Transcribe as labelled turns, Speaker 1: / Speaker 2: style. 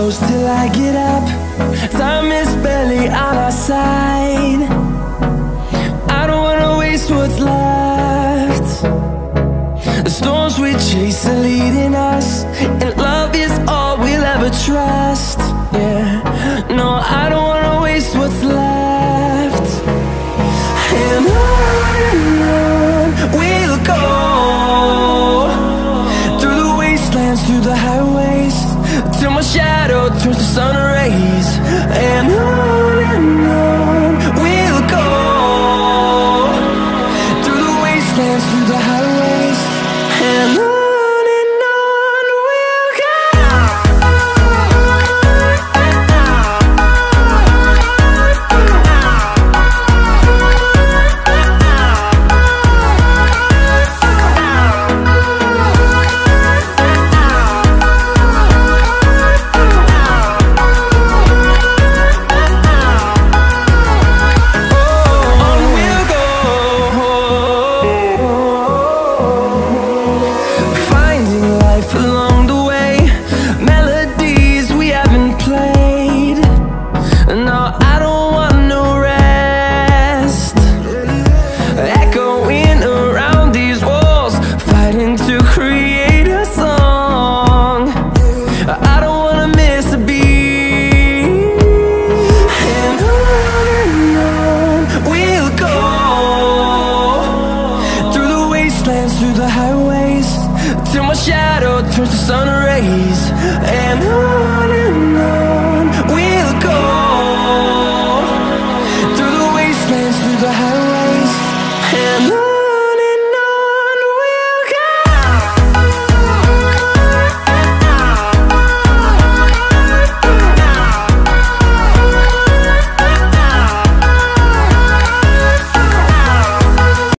Speaker 1: close till I get up. Time is barely on our side. I don't wanna waste what's left. The storms we chase are leading us, and love is all we'll ever trust. Yeah, no, I don't wanna waste what's left. And on we'll go, through the wastelands, through the highways, till my shadow turns to sun rays. And on we'll go, through the wastelands, through the highways, and on. Through the highways, till my shadow turns to sun rays. And on